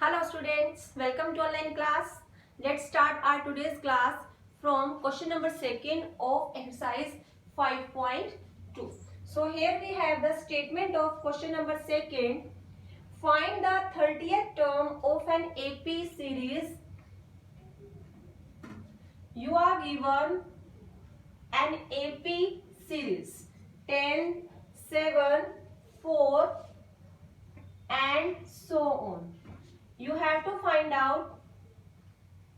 Hello students, welcome to online class. Let's start our today's class from question number 2 of exercise 5.2. So here we have the statement of question number 2. Find the 30th term of an AP series. You are given an AP series 10, 7, 4 and so on. You have to find out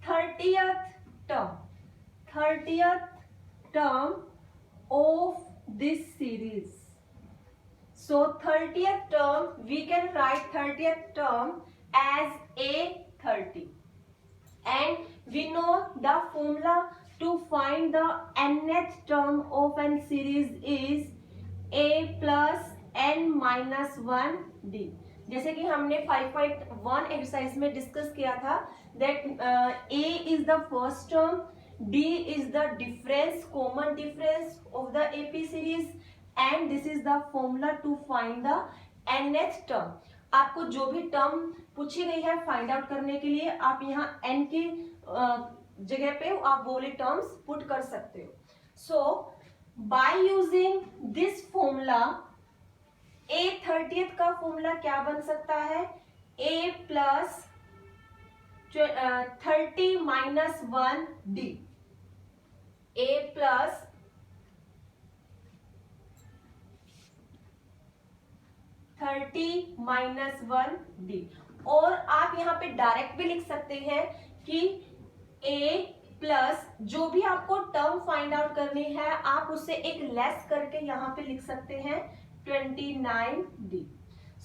30th term of this series. So 30th term, we can write 30th term as A30, and we know the formula to find the nth term of an series is A plus n minus 1 D. जैसे कि हमने 5.1 exercise में discuss किया था that A is the first term, D is the difference, common difference of the AP series and this is the formula to find the nth term. आपको जो भी term पूछी गई है फाइंड आउट करने के लिए आप यहाँ n की जगह पे आप वो वाले टर्म्स पुट कर सकते हो. So by using this formula A30th का फॉर्मूला क्या बन सकता है? A plus 30 minus 1 D. A plus 30 minus 1 D. और आप यहाँ पे डायरेक्ट भी लिख सकते हैं कि A प्लस जो भी आपको टर्म फाइंड आउट करनी है आप उससे एक लेस करके यहाँ पे लिख सकते हैं 29D.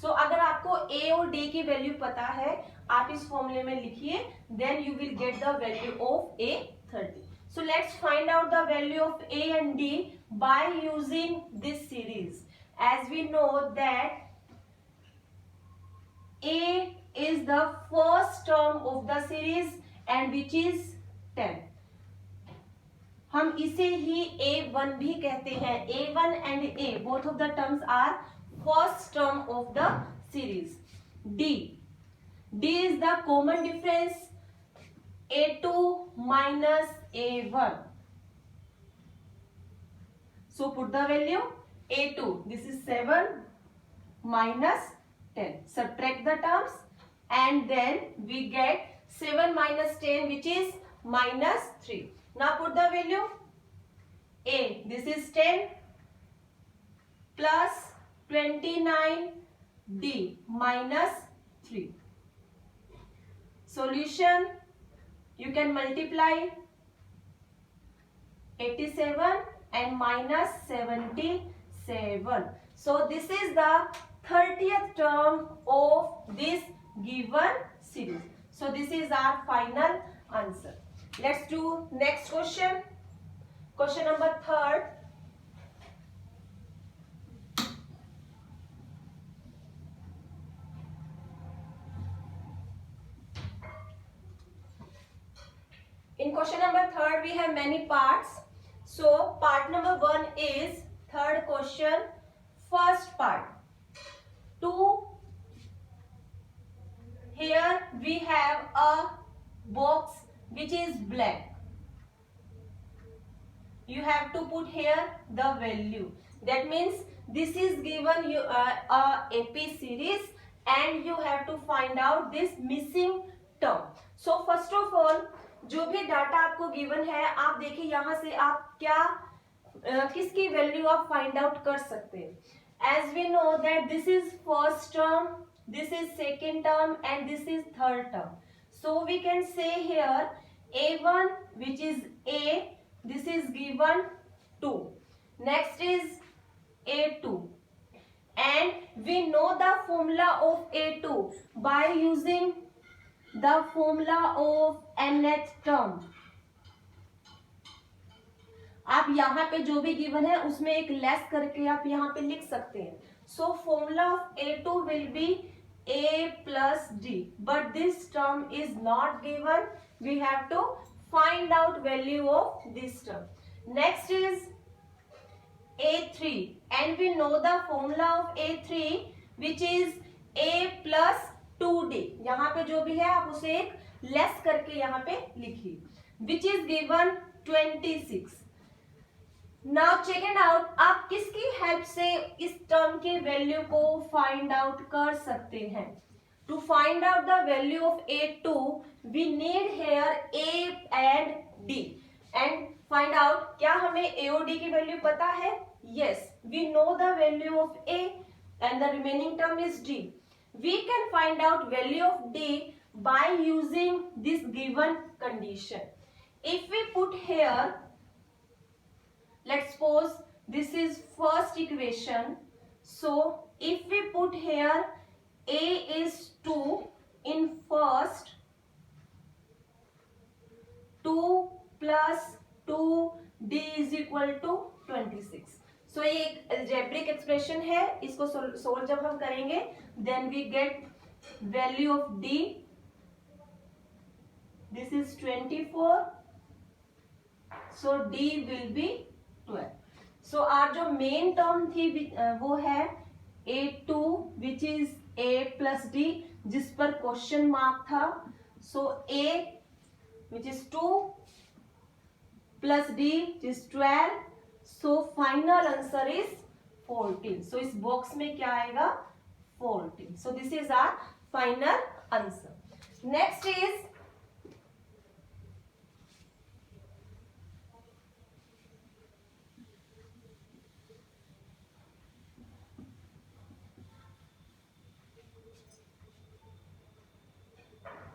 सो अगर आपको A और D की वैल्यू पता है आप इस फॉर्मूले में लिखिए, then you will get the value of A30. So let's find out the value of A and D by using this series. As we know that A is the first term of the series and which is 10. हम इसे ही A1 भी कहते हैं. A1 and A both of the terms are first term of the series. D is the common difference A2 minus A1. So put the value A2. This is 7 minus 10. Subtract the terms and then we get 7 minus 10 which is minus 3. Now put the value A. This is 10 plus 29 D minus 3. Solution, you can multiply 87 and minus 77. So this is the 30th term of this given series. So this is our final answer. Let's do next question. Question number 3. In question number 3 we have many parts. So part number 1 is third question, first part. 2. Here we have a box which is blank. You have to put here the value. That means this is given you a AP series and you have to find out this missing term. So first of all जो भी data आपको given है आप देखिए यहाँ से आप क्या किसकी वैल्यू आप फाइंड आउट कर सकते हैं. As we know that this is first term, this is second term and this is third term. So we can say here A1 which is A, this is given 2. Next is A2 and we know the formula of A2 by using the formula of nth term. आप यहाँ पे जो भी given है उसमें एक less करके आप यहाँ पे लिख सकते हैं. So formula of A2 will be A plus D, but this term is not given. We have to find out value of this term. Next is A3 and we know the formula of A3 which is A plus 2d, यहाँ पे जो भी है आप उसे एक less करके यहाँ पे लिखिए, which is given 26। Now check it out, आप किसकी हेल्प से इस टर्म के वैल्यू को फाइंड आउट कर सकते हैं। To find out the value of A2 we need here A and D and find out, क्या हमें A और D की वैल्यू पता है? Yes, we know the value of A and the remaining term is D. We can find out value of D by using this given condition. If we put here, let's suppose this is first equation. So if we put here A is 2 in first, 2 plus 2D is equal to 26. So ये एक algebraic expression है, इसको solve जब हम करेंगे then we get value of D. This is 24. So D will be 12. So our जो main term थी वो है A2 which is A plus D, जिस पर question mark था. So A which is 2 plus D which is 12. So final answer is 14. So इस box में क्या आएगा? 14. So this is our final answer. Next is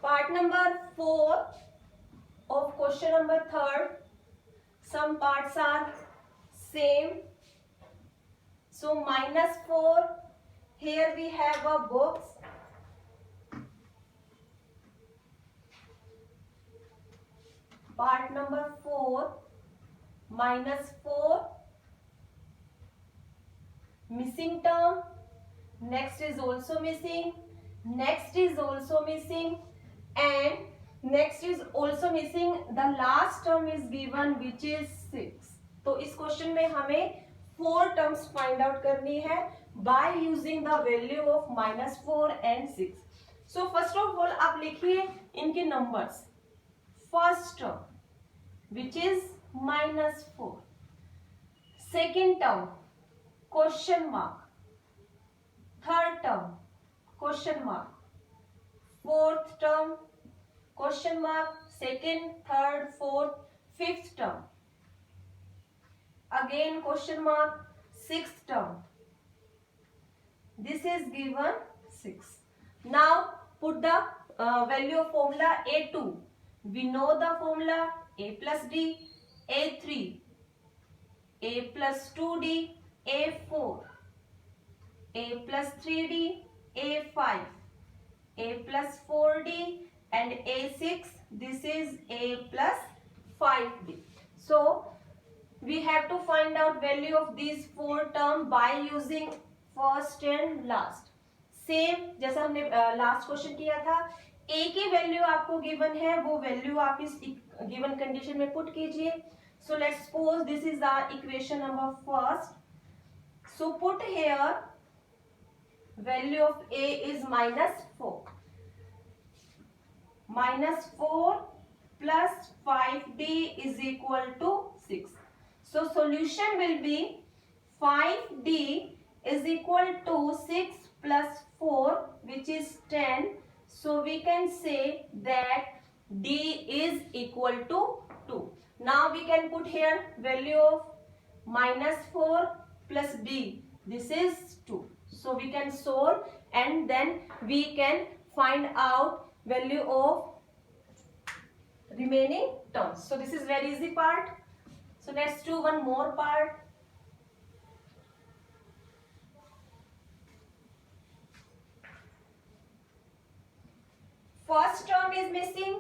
part number 4 of question number 3rd. Some parts are same. So -4, here we have a box. Part number 4, -4, missing term, next is also missing, next is also missing, and next is also missing. The last term is given which is 6. तो इस question में हमें 4 terms find out करनी है by using the value of -4 and 6. So first of all आप लिखिए इनके numbers. First term which is -4, second term question mark, third term question mark, fourth term question mark, second, third, fourth, fifth term again question mark, sixth term. This is given 6. Now put the value of formula A2. We know the formula A plus D, A3, A plus 2D, A4, A plus 3D, A5, A plus 4D and A6. This is A plus 5D. So we have to find out value of these 4 term by using first and last. Same जैसा हमने last question किया था. A की value आपको given है, वो value आप इस गिवन कंडीशन में पुट कीजिए. So let's suppose this is our equation number first. So put here value of A is -4. -4 plus 5D is equal to 6. So solution will be 5D is equal to 6 plus 4 which is 10. So we can say that D is equal to 2. Now we can put here value of -4 plus D. This is 2. So we can solve and then we can find out value of remaining terms. So this is very easy part. So let's do one more part. First term is missing.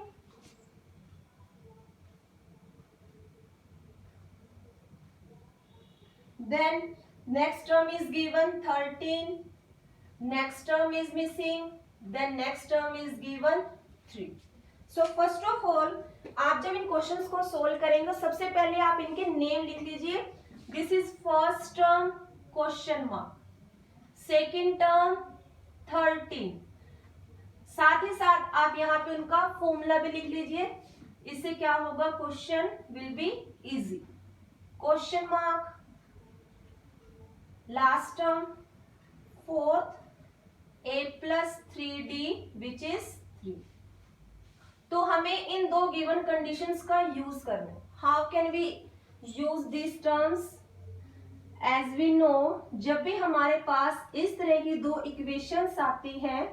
Then next term is given 13. Next term is missing. Then next term is given 3. So first of all आप जब इन questions को solve करेंगे सबसे पहले आप इनके name लिख लीजिए. This is first term question mark, second term 13, साथ ही साथ आप यहाँ पे उनका फॉर्मूला भी लिख लीजिए, इससे क्या होगा, question will be easy. Question mark, last term, fourth a plus 3d which is 3। तो हमें इन दो गिवन कंडीशंस का यूज करना है। How can we use this terms? As we know, जब भी हमारे पास इस तरह की दो इक्वेशंस आती हैं,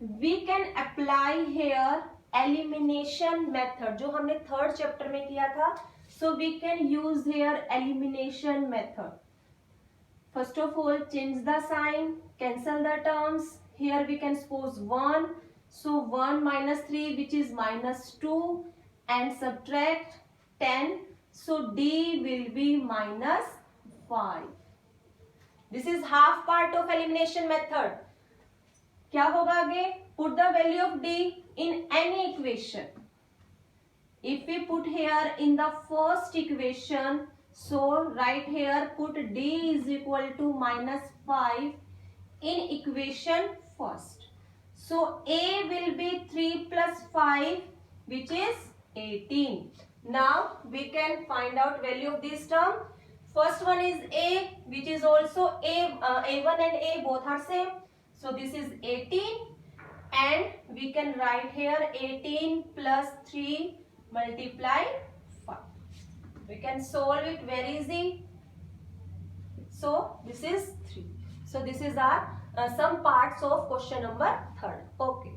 we can apply here elimination method, जो हमने थर्ड चैप्टर में किया था। So we can use here elimination method. First of all, change the sign, cancel the terms. Here we can suppose 1. So 1 minus 3 which is minus 2 and subtract 10. So D will be minus 5. This is half part of elimination method. क्या होगा आगे? Put the value of D in any equation. If we put here in the first equation, so right here put D is equal to minus 5 in equation first. So A will be 3 plus 5 which is 18. Now we can find out value of this term. First one is A, which is also A1 and A both are same. So this is 18 and we can write here 18 plus 3 multiply 5. We can solve it very easy. So this is 3. So this is our some parts of question number 3. Okay.